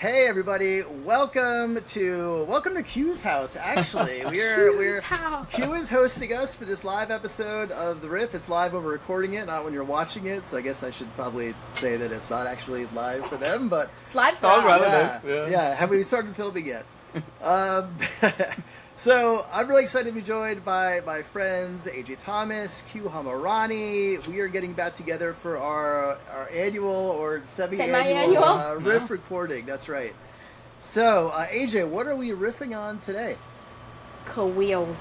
Hey everybody, welcome to Q's house. Actually, we're Q is hosting us for this live episode of the Riff. It's live when we're recording it, not when you're watching it. So I guess I should probably say that it's not actually live for them, but It's live for all us. relative. yeah. Have we started filming yet? um, so I'm really excited to be joined by my friends AJ Thomas, Q Hamarani. We are getting back together for our annual or semi-annual Semi-annual? riff recording. That's right. So AJ, what are we riffing on today? Wheels.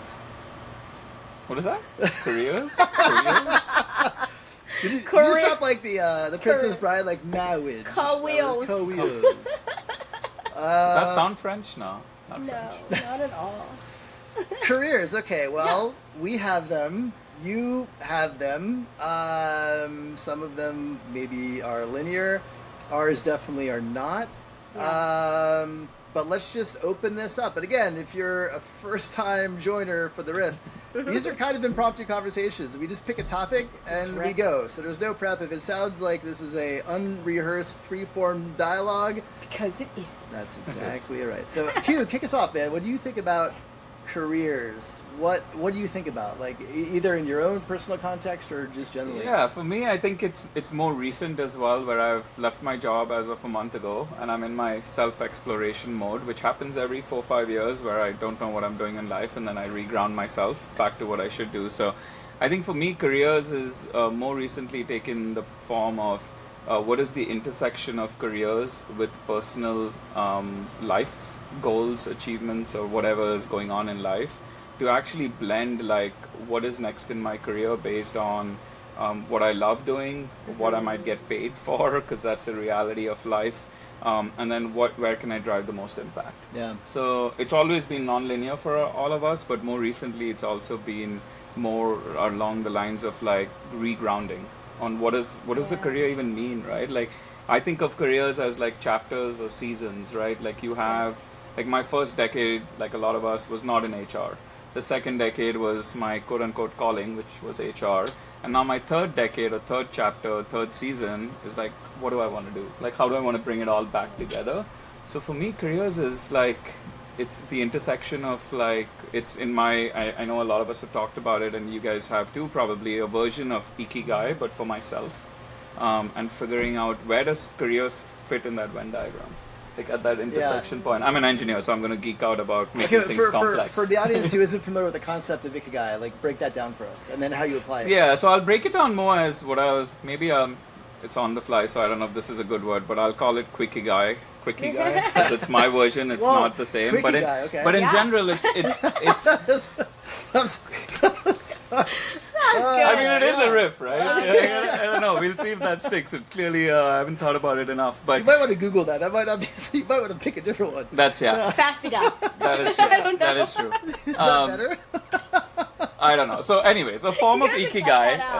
What is that? Careers? Careers? Did you Korea- stop like the Princess Bride, like marriage? Co-wheels. Co-wheels. Does that sound French? No, not No, French. not at all. Careers. Okay, well, we have them. You have them. Some of them maybe are linear. Ours definitely are not. Yeah. But let's just open this up. And again, if you're a first-time joiner for the Riff, these are kind of impromptu conversations. We just pick a topic and we riff. go. So there's no prep. If it sounds like this is a unrehearsed, free-form dialogue, Because it is. that's exactly right. So Q, kick us off, man. What do you think about careers? What do you think about, like, either in your own personal context or just generally? Yeah, for me, I think it's more recent as well, where I've left my job as of a month ago, and I'm in my self-exploration mode, which happens every 4 or 5 years, where I don't know what I'm doing in life, and then I reground myself back to what I should do. So, I think for me, careers is more recently taken the form of what is the intersection of careers with personal life goals, achievements, or whatever is going on in life, to actually blend like what is next in my career based on what I love doing, what I might get paid for, because that's a reality of life, and then where can I drive the most impact. Yeah. So it's always been non-linear for all of us, but more recently it's also been more along the lines of like regrounding on what does the career even mean, right? Like I think of careers as like chapters or seasons, right? Like you have, like my first decade, like a lot of us, was not in HR. The second decade was my quote unquote calling, which was HR. And now my third decade or third chapter, third season is like, what do I want to do? Like, how do I want to bring it all back together? So for me, careers is like, it's the intersection of like, it's in my, I know a lot of us have talked about it, and you guys have too, probably, a version of Ikigai, but for myself, and figuring out where does careers fit in that Venn diagram. Like at that intersection point. I'm an engineer, so I'm going to geek out about making things complex. For the audience who isn't familiar with the concept of Ikigai, like, break that down for us, and then how you apply it. Yeah, so I'll break it down more as what I'll, maybe it's on the fly, so I don't know if this is a good word, but I'll call it Quickigai, because it's my version, it's Whoa, not the same. But Quickigai, okay. but in Yeah. general, it's Oh, I mean, it is yeah. a riff, right? Yeah, I don't know. We'll see if that sticks. It clearly, I haven't thought about it enough, but You might want to Google that. That might not be. You might want to pick a different one. that's, yeah, Fast it up. that is true. I don't know. That is true. Is that Um, better? I don't know. So, anyways, a form of You have to cut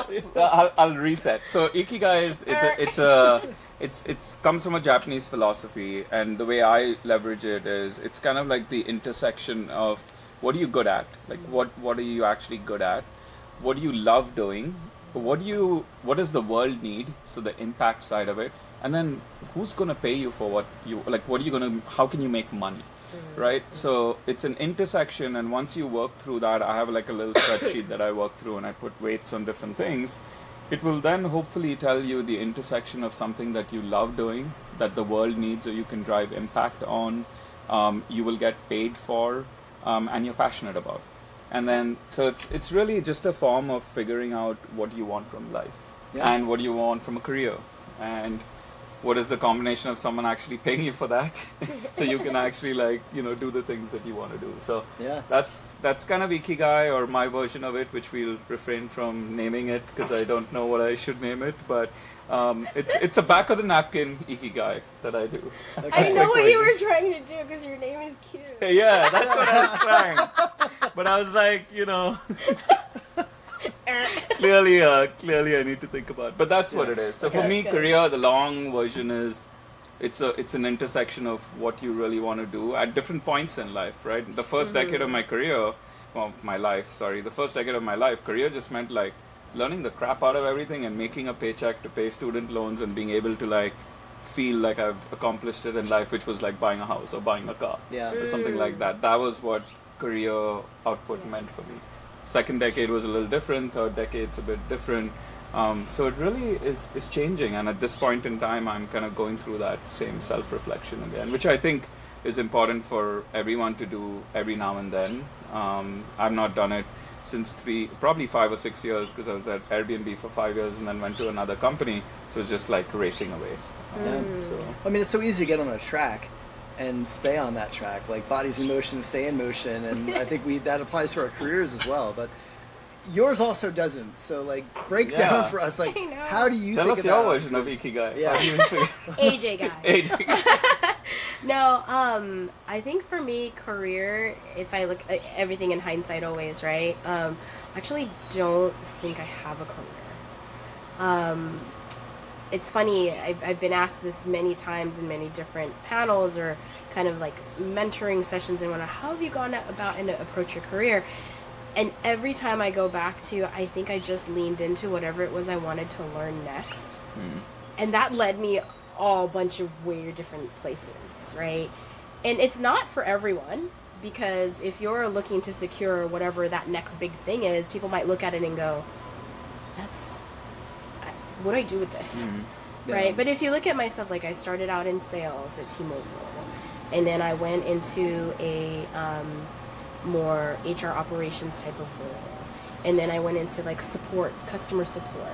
Ikigai. that I'll reset. So, Ikigai is it's comes from a Japanese philosophy, and the way I leverage it is it's kind of like the intersection of what are you good at, like what are you actually good at, what do you love doing, what does the world need, so the impact side of it, and then who's gonna pay you for what you like, how can you make money? Right? So it's an intersection, and once you work through that, I have like a little spreadsheet that I work through, and I put weights on different things. It will then hopefully tell you the intersection of something that you love doing, that the world needs, or you can drive impact on, you will get paid for, and you're passionate about. And then, so it's really just a form of figuring out what you want from life, and what you want from a career, and what is the combination of someone actually paying you for that, so you can actually do the things that you want to do. So Yeah. that's kind of Ikigai, or my version of it, which we'll refrain from naming it because I don't know what I should name it, but it's a back of the napkin Ikigai that I do. I know what you were trying to do because your name is cute. Yeah, that's what I was trying. But I was like, clearly I need to think about it. But that's what it is. So for me, That's good. career, the long version is it's an intersection of what you really want to do at different points in life, right? The first decade of my career, the first decade of my life, career just meant like learning the crap out of everything and making a paycheck to pay student loans and being able to like feel like I've accomplished it in life, which was like buying a house or buying a car or something like that. That was what career output meant for me. Second decade was a little different. Third decade's a bit different. So it really is changing. And at this point in time, I'm kind of going through that same self-reflection again, which I think is important for everyone to do every now and then. I've not done it since probably 5 or 6 years, because I was at Airbnb for 5 years and then went to another company. So it's just like racing away. So. I mean, it's so easy to get on a track and stay on that track. Like bodies in motion, stay in motion, and I think that applies to our careers as well. But yours also doesn't. So like, break down for us. Like, how do you Tell think us about your version of Ikigai? Yeah. AJ guy. AJ guy. No, I think for me, career, if I look at everything in hindsight always, right? I actually don't think I have a career. It's funny, I've been asked this many times in many different panels or kind of like mentoring sessions and whatnot, how have you gone about and approach your career? And every time I go back to, I think I just leaned into whatever it was I wanted to learn next. And that led me all bunch of weird different places, right? And it's not for everyone, because if you're looking to secure whatever that next big thing is, people might look at it and go, what do I do with this? Right? But if you look at myself, like I started out in sales at T-Mobile, and then I went into a more HR operations type of role, and then I went into like support, customer support,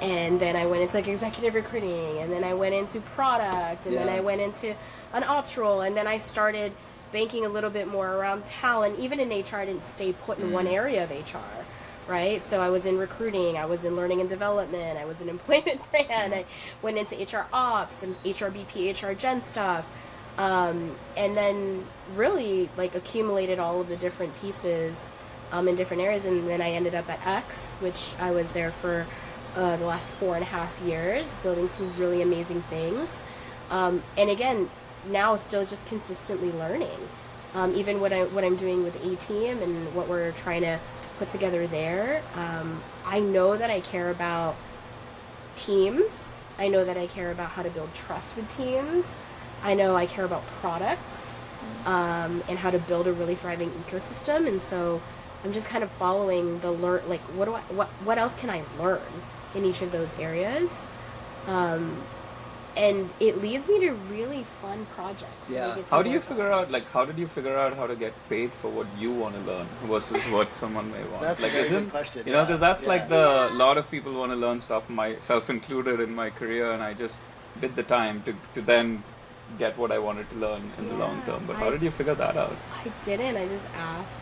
and then I went into like executive recruiting, and then I went into product, and then I went into an ops role, and then I started banking a little bit more around talent. Even in HR, I didn't stay put in one area of HR, right? So I was in recruiting, I was in learning and development, I was in employment brand, I went into HR ops and HR BP, HR gen stuff, and then really like accumulated all of the different pieces in different areas, and then I ended up at X, which I was there for the last 4.5 years, building some really amazing things. And again, now still just consistently learning. Even what I'm doing with A-Team and what we're trying to put together there. I know that I care about teams. I know that I care about how to build trust with teams. I know I care about products and how to build a really thriving ecosystem. And so I'm just kind of following the like what else can I learn in each of those areas, and it leads me to really fun projects. How did you figure out how to get paid for what you want to learn versus what someone may want? That's like, a very good question. You know, because that's like a lot of people want to learn stuff, myself included, in my career, and I just did the time to then get what I wanted to learn in the long term. But how did you figure that out? I didn't. I just asked.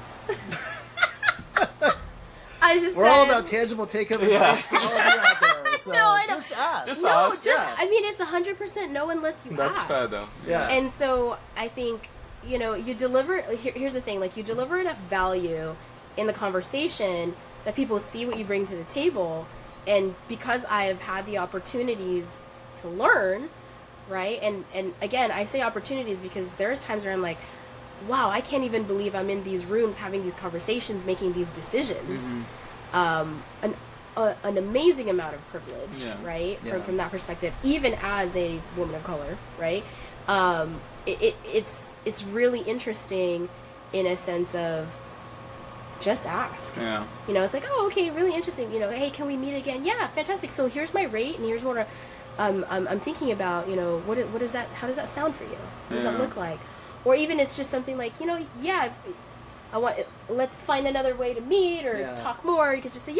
We're all about tangible take-home advice for all of you out there. So No, I don't. just ask. Just ask. I mean, it's 100% no unless you That's ask. fair, though. Yeah. And so I think, you deliver, here's the thing, like you deliver enough value in the conversation that people see what you bring to the table. And because I've had the opportunities to learn, right? And again, I say opportunities because there's times where I'm like, wow, I can't even believe I'm in these rooms having these conversations, making these decisions. An amazing amount of privilege, right? From that perspective, even as a woman of color, right? It's really interesting in a sense of just ask. Yeah. It's like, oh, okay, really interesting. Hey, can we meet again? Yeah, fantastic. So here's my rate, and here's what I'm thinking about. What is that? How does that sound for you? What does that look like? Or even it's just something like, let's find another way to meet or talk more. You could just say,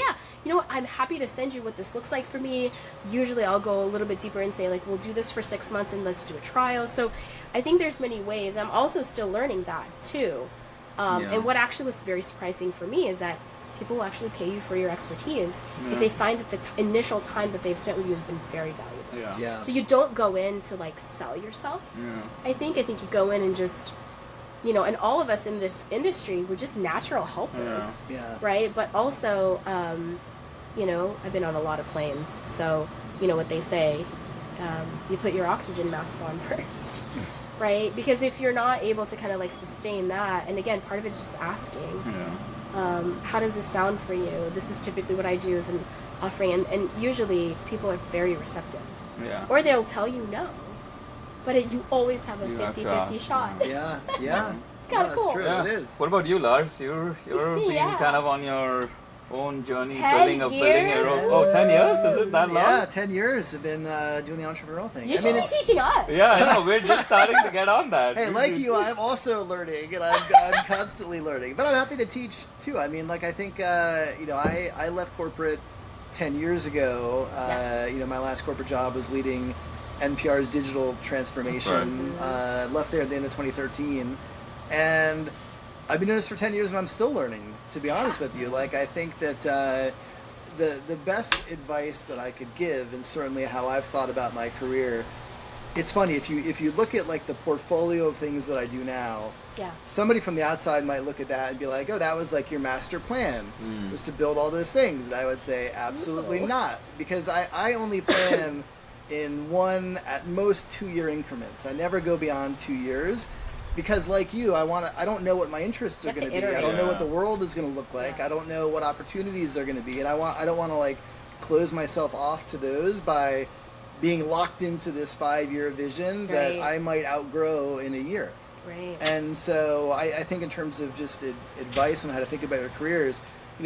I'm happy to send you what this looks like for me. Usually I'll go a little bit deeper and say, like, we'll do this for 6 months and let's do a trial. So I think there's many ways. I'm also still learning that too. And what actually was very surprising for me is that people will actually pay you for your expertise if they find that the initial time that they've spent with you has been very valuable. So you don't go in to like sell yourself. I think you go in and just, and all of us in this industry, we're just natural helpers, right? But also, I've been on a lot of planes, so you know what they say, you put your oxygen mask on first, right? Because if you're not able to kind of like sustain that, and again, part of it's just asking, how does this sound for you? This is typically what I do as an offering, and usually people are very receptive. Or they'll tell you no. but you always have a You have to 50-50 ask. shot. Yeah, yeah. It's kind of That's cool. true. Yeah. It is. What about you, Lars? You're being Yeah. kind of on your own journey, 10 building your years? own. Oh, 10 years? Is it that long? Yeah, 10 years have been doing the entrepreneurial thing. You should be teaching us. Yeah, I know. We're just starting to get on that. Hey, like you, I'm also learning, and I'm constantly learning. But I'm happy to teach too. I mean, like I think I left corporate 10 years ago. My last corporate job was leading NPR's digital transformation. Left there at the end of 2013, and I've been doing this for 10 years, and I'm still learning. To be honest with you, like I think that the best advice that I could give, and certainly how I've thought about my career, it's funny if you look at like the portfolio of things that I do now. Yeah. Somebody from the outside might look at that and be like, "Oh, that was like your master plan, was to build all those things." And I would say, absolutely not, because I only plan in 1 at most 2 year increments. I never go beyond 2 years. Because like you, I don't know what my interests are going to be. I don't know what the world is going to look like. I don't know what opportunities are going to be, and I don't want to like close myself off to those by being locked into this 5-year vision that I might outgrow in a year. Right. And so I think in terms of just advice on how to think about your careers,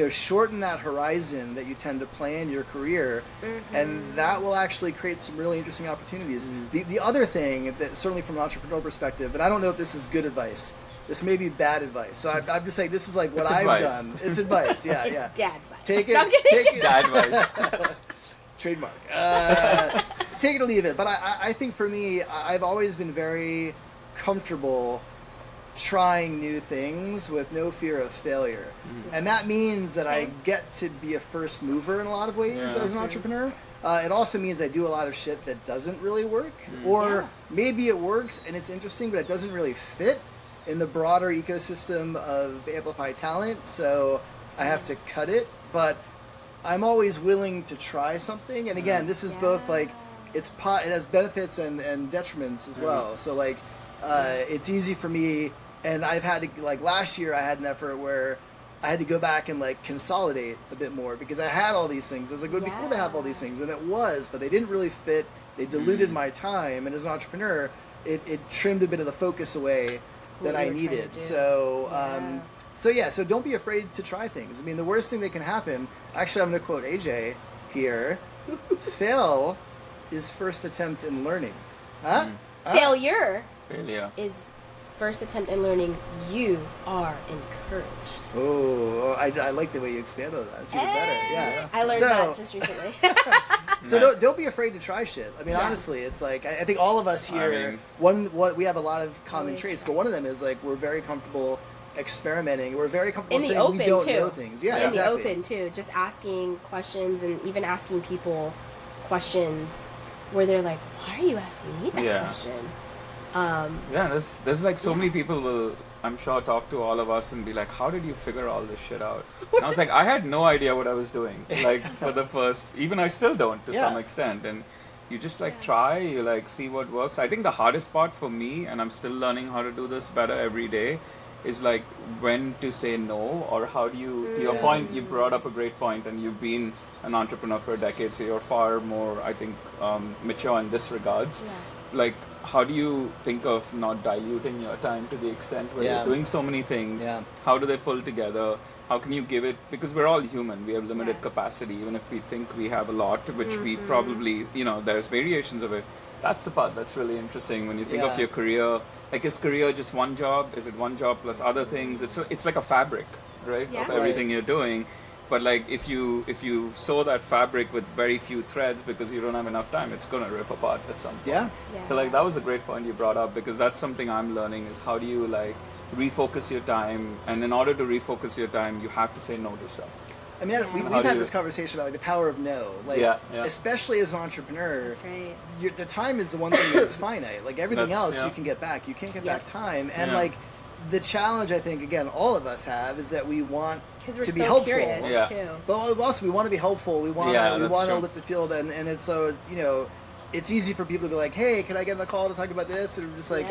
shorten that horizon that you tend to plan your career, and that will actually create some really interesting opportunities. The other thing that certainly from an entrepreneurial perspective, and I don't know if this is good advice, this may be bad advice, so I'm just saying this is like what I've done. It's advice, yeah, It's yeah. dad advice. Take it, No, I'm kidding. take it. Dad advice. Trademark. Take it or leave it. But I think for me, I've always been very comfortable trying new things with no fear of failure. And that means that I get to be a first mover in a lot of ways as an entrepreneur. It also means I do a lot of shit that doesn't really work, or maybe it works and it's interesting, but it doesn't really fit in the broader ecosystem of Amplify Talent, so I have to cut it. But I'm always willing to try something, and again, this is both like it has benefits and detriments as well. So like it's easy for me, and I've had to, like last year I had an effort where I had to go back and like consolidate a bit more because I had all these things. I was like, it would be cool to have all these things, and it was, but they didn't really fit. They diluted my time, and as an entrepreneur, it trimmed a bit of the focus away that I needed. So so don't be afraid to try things. I mean, the worst thing that can happen, actually I'm going to quote AJ here, fail is first attempt in learning. Failure Failure. is first attempt in learning. You are encouraged. Oh, I like the way you expand on that. It's even better. Yeah. I learned that just recently. So don't be afraid to try shit. I mean, honestly, it's like I think all of us here. We have a lot of common traits, but one of them is like we're very comfortable experimenting. We're very comfortable In the saying open we don't too. know things. Yeah, in exactly. the open too, just asking questions and even asking people questions where they're like, "Why are you asking me that question?" There's like so many people will, I'm sure, talk to all of us and be like, how did you figure all this shit out? And I was like, I had no idea what I was doing. Like for the first, even I still don't to some extent. And you just like try, you like see what works. I think the hardest part for me, and I'm still learning how to do this better every day, is like when to say no, or how do you, to your point, you brought up a great point, and you've been an entrepreneur for a decade, so you're far more, I think, mature in this regards. Like, how do you think of not diluting your time to the extent where you're doing so many things? How do they pull together? How can you give it? Because we're all human. We have limited capacity, even if we think we have a lot, which we probably, there's variations of it. That's the part that's really interesting when you think of your career. Like, is career just one job? Is it one job plus other things? It's like a fabric, right? Of everything you're doing. But like if you sew that fabric with very few threads because you don't have enough time, it's gonna rip apart at some point. So like that was a great point you brought up, because that's something I'm learning, is how do you like refocus your time, and in order to refocus your time you have to say no to stuff. I mean, we've had this conversation about like the power of no, like especially as an entrepreneur. That's right. The time is the one thing that's finite. Like everything else you can get back. You can't get back time, and like the challenge I think again all of us have is that we want to be so helpful. Curious too. But also we want to be helpful. We want to lift the field, and it's so it's easy for people to be like, hey, can I get on the call to talk about this? And we're just like,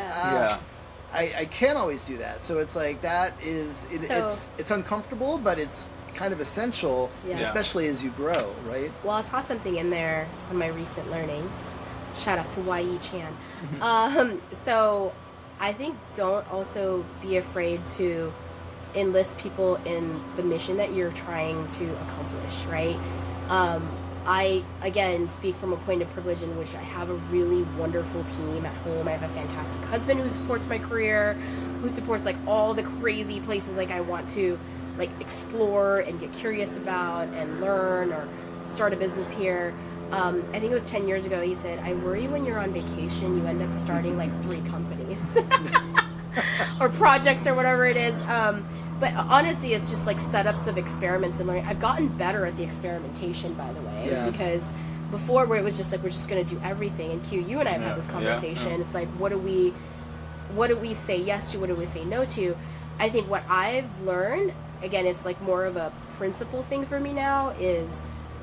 I can't always do that. So it's like that is it's uncomfortable, but it's kind of essential, especially as you grow, right? Well, I'll toss something in there on my recent learnings. Shout out to YE Chan. So I think don't also be afraid to enlist people in the mission that you're trying to accomplish, right? I, again, speak from a point of privilege in which I have a really wonderful team at home. I have a fantastic husband who supports my career, who supports like all the crazy places like I want to like explore and get curious about and learn or start a business here. I think it was 10 years ago, he said, I worry when you're on vacation, you end up starting like 3 companies or projects or whatever it is. But honestly, it's just like setups of experiments and learning. I've gotten better at the experimentation, by the way, because before where it was just like, we're just going to do everything. And Q, you and I have had this conversation. It's like, what do we say yes to? What do we say no to? I think what I've learned, again, it's like more of a principle thing for me now is,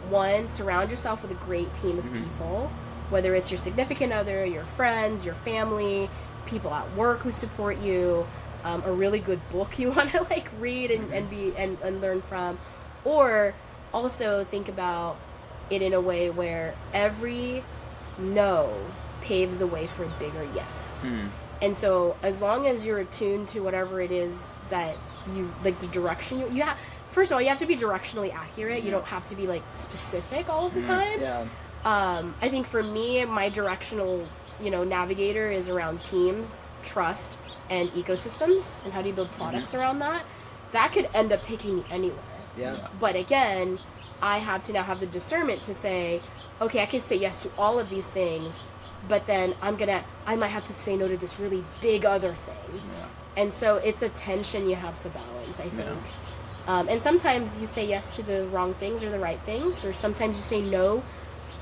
one, surround yourself with a great team of people, whether it's your significant other, your friends, your family, people at work who support you, a really good book you want to like read and learn from, or also think about it in a way where every no paves the way for a bigger yes. And so as long as you're attuned to whatever it is that you like, the direction you have, first of all, you have to be directionally accurate. You don't have to be like specific all of the time. I think for me, my directional navigator is around teams, trust, and ecosystems, and how do you build products around that. That could end up taking me anywhere. But again, I have to now have the discernment to say, okay, I can say yes to all of these things, but then I might have to say no to this really big other thing. And so it's a tension you have to balance, I think. And sometimes you say yes to the wrong things or the right things, or sometimes you say no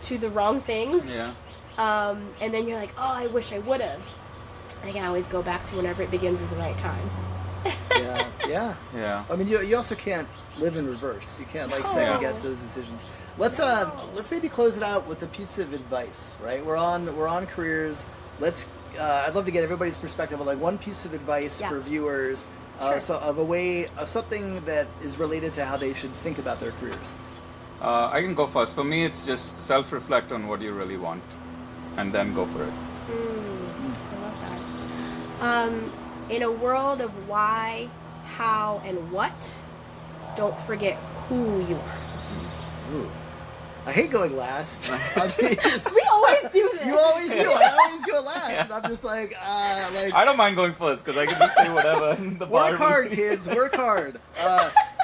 to the wrong things. And then you're like, oh, I wish I would have. I can always go back to whenever it begins is the right time. I mean, you also can't live in reverse. You can't like second guess those decisions. Let's maybe close it out with a piece of advice, right? We're on careers. I'd love to get everybody's perspective on like one piece of advice for viewers, so of something that is related to how they should think about their careers. I can go first. For me, it's just self-reflect on what you really want, and then go for it. I love that. In a world of why, how, and what, don't forget who you are. Ooh. I hate going last. We always do this. You always do. I always go last, and I'm just like. I don't mind going first because I can just say whatever. Work hard, kids. Work hard.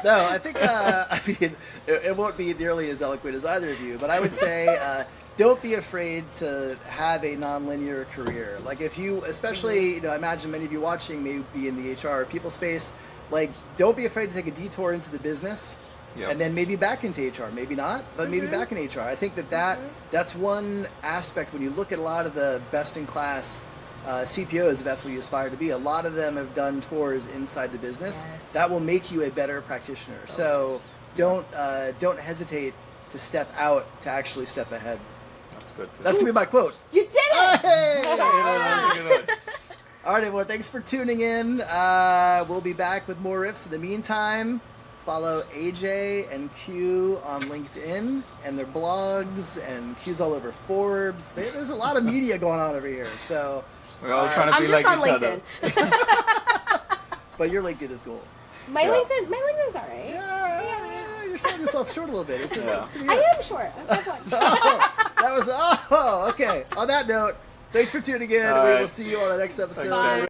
No, I think. I mean, it won't be nearly as eloquent as either of you, but I would say. Don't be afraid to have a nonlinear career. Like if you, especially, I imagine many of you watching may be in the HR or people space. Like, don't be afraid to take a detour into the business, and then maybe back into HR. Maybe not, but maybe back in HR. I think that's one aspect when you look at a lot of the best-in-class CPOs, if that's what you aspire to be. A lot of them have done tours inside the business. That will make you a better practitioner. So don't hesitate to step out to actually step ahead. Good. That's going to be my quote. You did it! Hey! All right, everyone. Thanks for tuning in. We'll be back with more riffs. In the meantime, follow AJ and Q on LinkedIn and their blogs, and Q's all over Forbes. There's a lot of media going on over here. So we're all trying to be like each other. But your LinkedIn is gold. My LinkedIn's all right. Yeah, you're selling yourself short a little bit. It's pretty good. I am short. I'm 5'1". Okay. On that note, thanks for tuning in. We will see you on the next episode. Thanks,